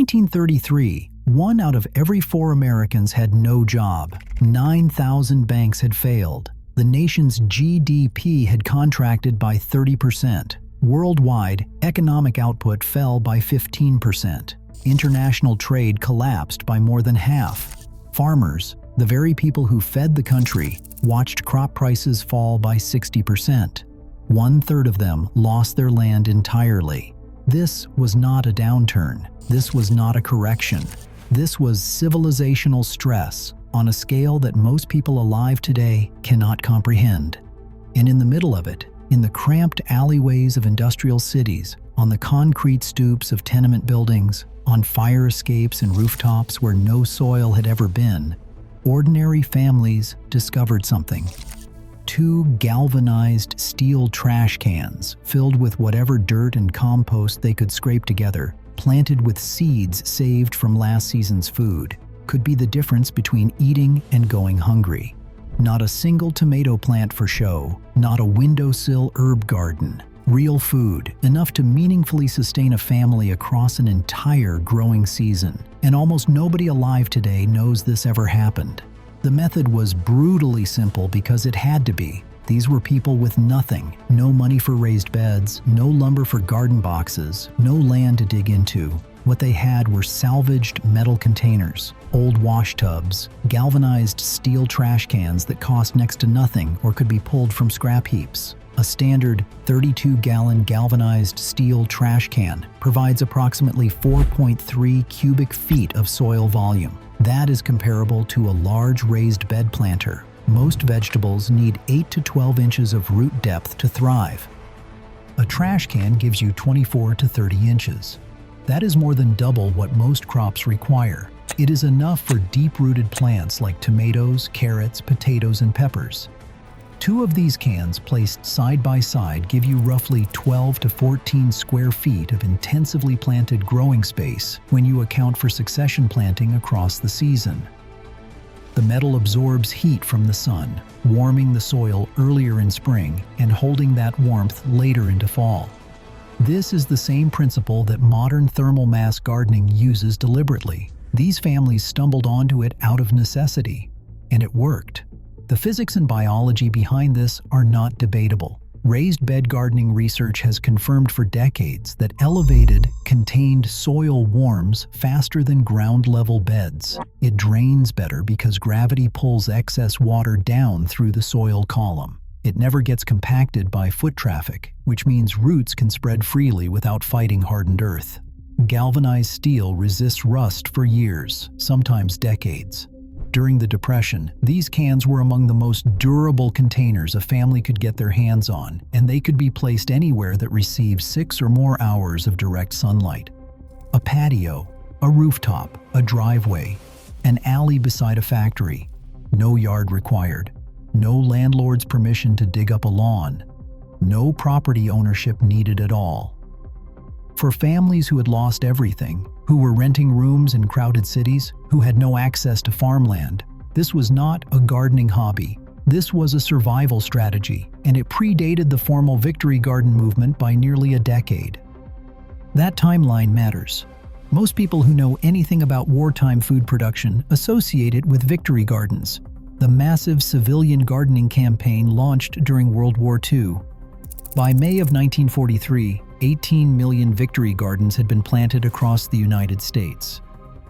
1933, 1 out of every 4 Americans had no job. 9,000 banks had failed. The nation's GDP had contracted by 30%. Worldwide, economic output fell by 15%. International trade collapsed by more than half. Farmers, the very people who fed the country, watched crop prices fall by 60%. 1/3 of them lost their land entirely. This was not a downturn. This was not a correction. This was civilizational stress on a scale that most people alive today cannot comprehend. And in the middle of it, in the cramped alleyways of industrial cities, on the concrete stoops of tenement buildings, on fire escapes and rooftops where no soil had ever been, ordinary families discovered something. 2 galvanized steel trash cans filled with whatever dirt and compost they could scrape together, planted with seeds saved from last season's food, could be the difference between eating and going hungry. Not a single tomato plant for show, not a windowsill herb garden. Real food, enough to meaningfully sustain a family across an entire growing season. And almost nobody alive today knows this ever happened. The method was brutally simple because it had to be. These were people with nothing, no money for raised beds, no lumber for garden boxes, no land to dig into. What they had were salvaged metal containers, old wash tubs, galvanized steel trash cans that cost next to nothing or could be pulled from scrap heaps. A standard 32-gallon galvanized steel trash can provides approximately 4.3 cubic feet of soil volume. That is comparable to a large raised bed planter. Most vegetables need 8 to 12 inches of root depth to thrive. A trash can gives you 24 to 30 inches. That is more than double what most crops require. It is enough for deep-rooted plants like tomatoes, carrots, potatoes, and peppers. 2 of these cans placed side by side give you roughly 12 to 14 square feet of intensively planted growing space when you account for succession planting across the season. The metal absorbs heat from the sun, warming the soil earlier in spring and holding that warmth later into fall. This is the same principle that modern thermal mass gardening uses deliberately. These families stumbled onto it out of necessity, and it worked. The physics and biology behind this are not debatable. Raised bed gardening research has confirmed for decades that elevated, contained soil warms faster than ground-level beds. It drains better because gravity pulls excess water down through the soil column. It never gets compacted by foot traffic, which means roots can spread freely without fighting hardened earth. Galvanized steel resists rust for years, sometimes decades. During the Depression, these cans were among the most durable containers a family could get their hands on, and they could be placed anywhere that received 6 or more hours of direct sunlight. A patio, a rooftop, a driveway, an alley beside a factory. No yard required. No landlord's permission to dig up a lawn. No property ownership needed at all. For families who had lost everything, who were renting rooms in crowded cities, who had no access to farmland, this was not a gardening hobby. This was a survival strategy, and it predated the formal Victory Garden movement by nearly a decade. That timeline matters. Most people who know anything about wartime food production associate it with victory gardens, the massive civilian gardening campaign launched during World War II. By May of 1943, 18 million victory gardens had been planted across the United States.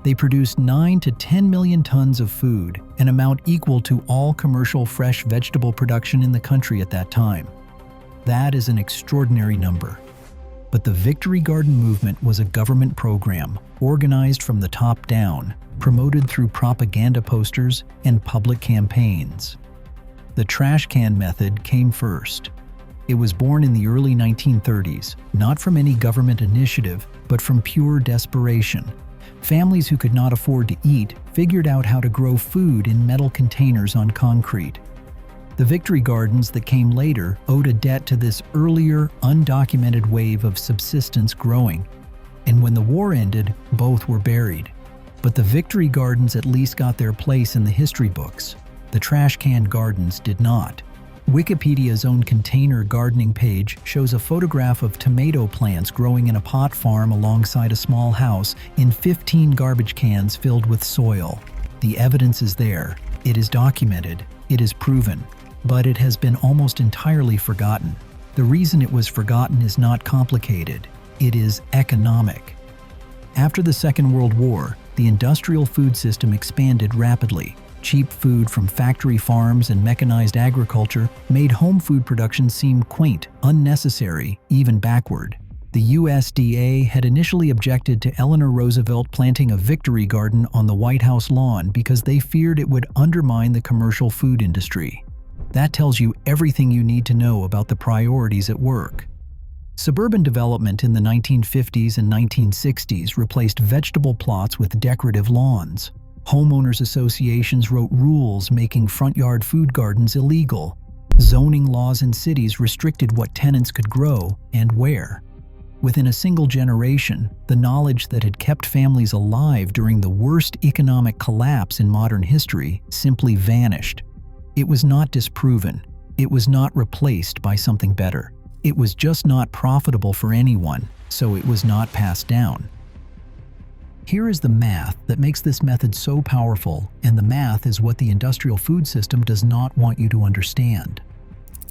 They produced 9 to 10 million tons of food, an amount equal to all commercial fresh vegetable production in the country at that time. That is an extraordinary number. But the Victory Garden movement was a government program, organized from the top down, promoted through propaganda posters and public campaigns. The trash can method came first. It was born in the early 1930s, not from any government initiative, but from pure desperation. Families who could not afford to eat figured out how to grow food in metal containers on concrete. The victory gardens that came later owed a debt to this earlier, undocumented wave of subsistence growing. And when the war ended, both were buried. But the victory gardens at least got their place in the history books. The trash can gardens did not. Wikipedia's own container gardening page shows a photograph of tomato plants growing in a pot farm alongside a small house in 15 garbage cans filled with soil. The evidence is there. It is documented. It is proven. But it has been almost entirely forgotten. The reason it was forgotten is not complicated. It is economic. After the Second World War, the industrial food system expanded rapidly. Cheap food from factory farms and mechanized agriculture made home food production seem quaint, unnecessary, even backward. The USDA had initially objected to Eleanor Roosevelt planting a victory garden on the White House lawn because they feared it would undermine the commercial food industry. That tells you everything you need to know about the priorities at work. Suburban development in the 1950s and 1960s replaced vegetable plots with decorative lawns. Homeowners associations wrote rules making front yard food gardens illegal. Zoning laws in cities restricted what tenants could grow and where. Within a single generation, the knowledge that had kept families alive during the worst economic collapse in modern history simply vanished. It was not disproven. It was not replaced by something better. It was just not profitable for anyone, so it was not passed down. Here is the math that makes this method so powerful, and the math is what the industrial food system does not want you to understand.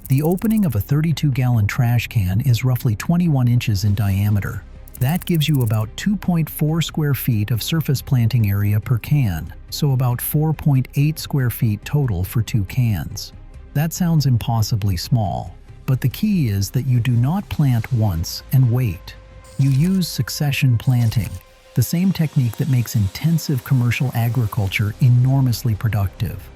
The opening of a 32-gallon trash can is roughly 21 inches in diameter. That gives you about 2.4 square feet of surface planting area per can, so about 4.8 square feet total for 2 cans. That sounds impossibly small, but the key is that you do not plant once and wait. You use succession planting, the same technique that makes intensive commercial agriculture enormously productive.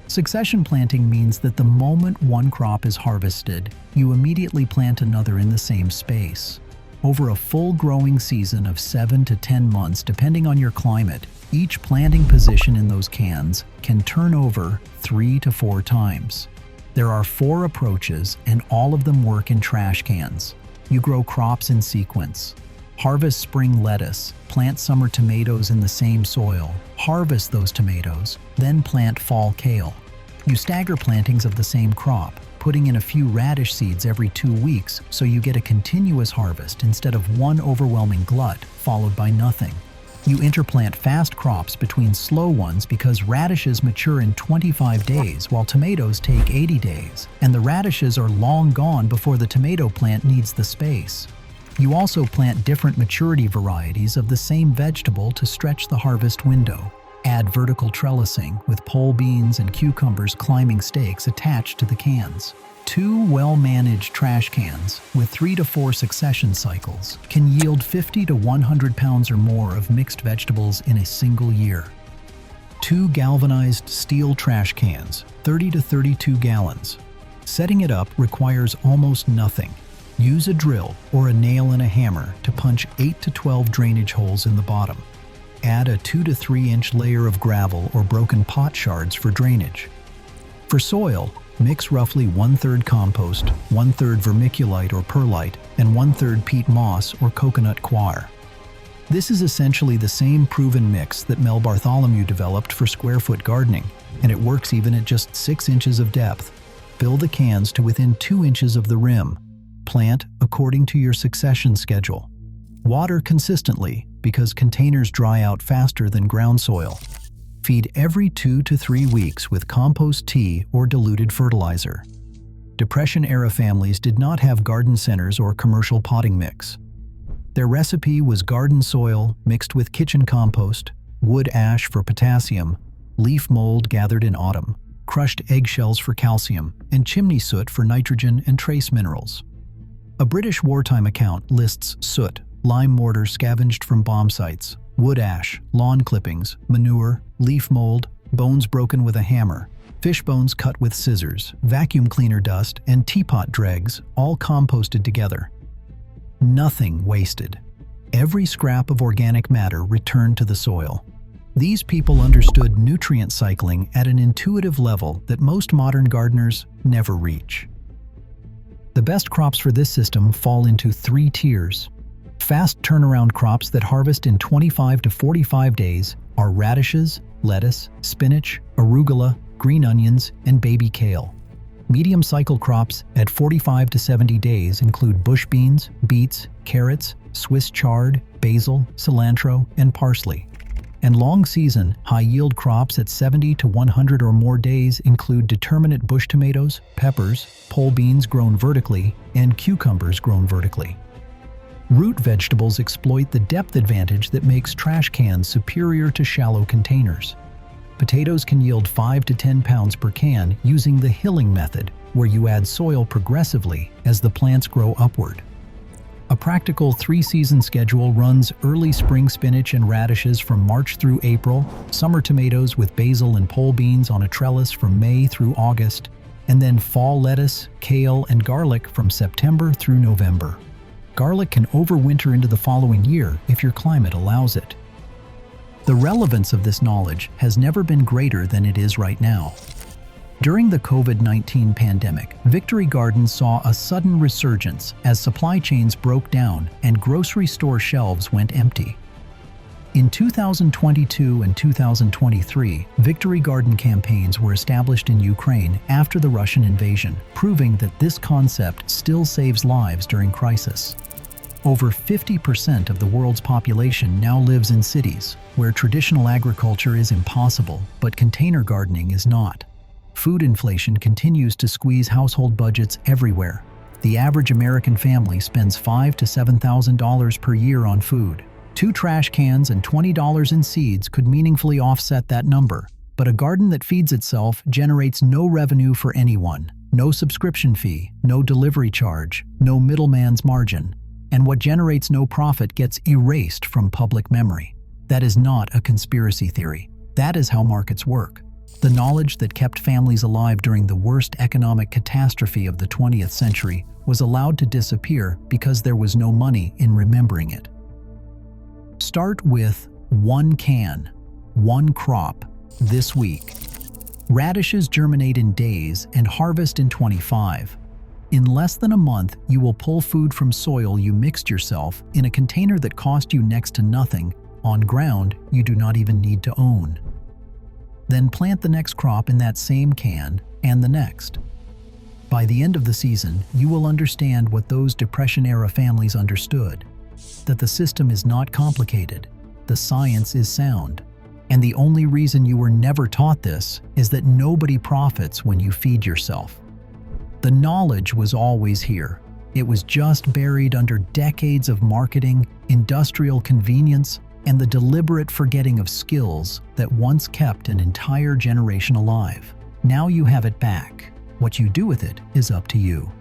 Succession planting means that the moment one crop is harvested, you immediately plant another in the same space. Over a full growing season of 7 to 10 months, depending on your climate, each planting position in those cans can turn over 3 to 4 times. There are 4 approaches, and all of them work in trash cans. You grow crops in sequence. Harvest spring lettuce, plant summer tomatoes in the same soil, harvest those tomatoes, then plant fall kale. You stagger plantings of the same crop, putting in a few radish seeds every 2 weeks so you get a continuous harvest instead of one overwhelming glut followed by nothing. You interplant fast crops between slow ones because radishes mature in 25 days while tomatoes take 80 days, and the radishes are long gone before the tomato plant needs the space. You also plant different maturity varieties of the same vegetable to stretch the harvest window. Add vertical trellising with pole beans and cucumbers climbing stakes attached to the cans. 2 well-managed trash cans with 3 to 4 succession cycles can yield 50 to 100 pounds or more of mixed vegetables in a single year. 2 galvanized steel trash cans, 30 to 32 gallons. Setting it up requires almost nothing. Use a drill or a nail and a hammer to punch 8 to 12 drainage holes in the bottom. Add a 2 to 3 inch layer of gravel or broken pot shards for drainage. For soil, mix roughly 1/3 compost, 1/3 vermiculite or perlite, and 1/3 peat moss or coconut coir. This is essentially the same proven mix that Mel Bartholomew developed for square foot gardening, and it works even at just 6 inches of depth. Fill the cans to within 2 inches of the rim. Plant according to your succession schedule. Water consistently because containers dry out faster than ground soil. Feed every 2 to 3 weeks with compost tea or diluted fertilizer. Depression-era families did not have garden centers or commercial potting mix. Their recipe was garden soil mixed with kitchen compost, wood ash for potassium, leaf mold gathered in autumn, crushed eggshells for calcium, and chimney soot for nitrogen and trace minerals. A British wartime account lists soot, lime mortar scavenged from bomb sites, wood ash, lawn clippings, manure, leaf mold, bones broken with a hammer, fish bones cut with scissors, vacuum cleaner dust, and teapot dregs, all composted together. Nothing wasted. Every scrap of organic matter returned to the soil. These people understood nutrient cycling at an intuitive level that most modern gardeners never reach. The best crops for this system fall into 3 tiers. Fast turnaround crops that harvest in 25 to 45 days are radishes, lettuce, spinach, arugula, green onions, and baby kale. Medium cycle crops at 45 to 70 days include bush beans, beets, carrots, Swiss chard, basil, cilantro, and parsley. And long season, high-yield crops at 70 to 100 or more days include determinate bush tomatoes, peppers, pole beans grown vertically, and cucumbers grown vertically. Root vegetables exploit the depth advantage that makes trash cans superior to shallow containers. Potatoes can yield 5 to 10 pounds per can using the hilling method, where you add soil progressively as the plants grow upward. A practical 3-season schedule runs early spring spinach and radishes from March through April, summer tomatoes with basil and pole beans on a trellis from May through August, and then fall lettuce, kale, and garlic from September through November. Garlic can overwinter into the following year if your climate allows it. The relevance of this knowledge has never been greater than it is right now. During the COVID-19 pandemic, Victory Gardens saw a sudden resurgence as supply chains broke down and grocery store shelves went empty. In 2022 and 2023, Victory Garden campaigns were established in Ukraine after the Russian invasion, proving that this concept still saves lives during crisis. Over 50% of the world's population now lives in cities, where traditional agriculture is impossible, but container gardening is not. Food inflation continues to squeeze household budgets everywhere. The average American family spends $5,000 to $7,000 per year on food. 2 trash cans and $20 in seeds could meaningfully offset that number, but a garden that feeds itself generates no revenue for anyone, no subscription fee, no delivery charge, no middleman's margin. And what generates no profit gets erased from public memory. That is not a conspiracy theory. That is how markets work. The knowledge that kept families alive during the worst economic catastrophe of the 20th century was allowed to disappear because there was no money in remembering it. Start with 1 can, 1 crop, this week. Radishes germinate in days and harvest in 25. In less than a month, you will pull food from soil you mixed yourself in a container that cost you next to nothing, on ground you do not even need to own. Then plant the next crop in that same can, and the next. By the end of the season, you will understand what those Depression-era families understood: that the system is not complicated, the science is sound. And the only reason you were never taught this is that nobody profits when you feed yourself. The knowledge was always here. It was just buried under decades of marketing, industrial convenience, and the deliberate forgetting of skills that once kept an entire generation alive. Now you have it back. What you do with it is up to you.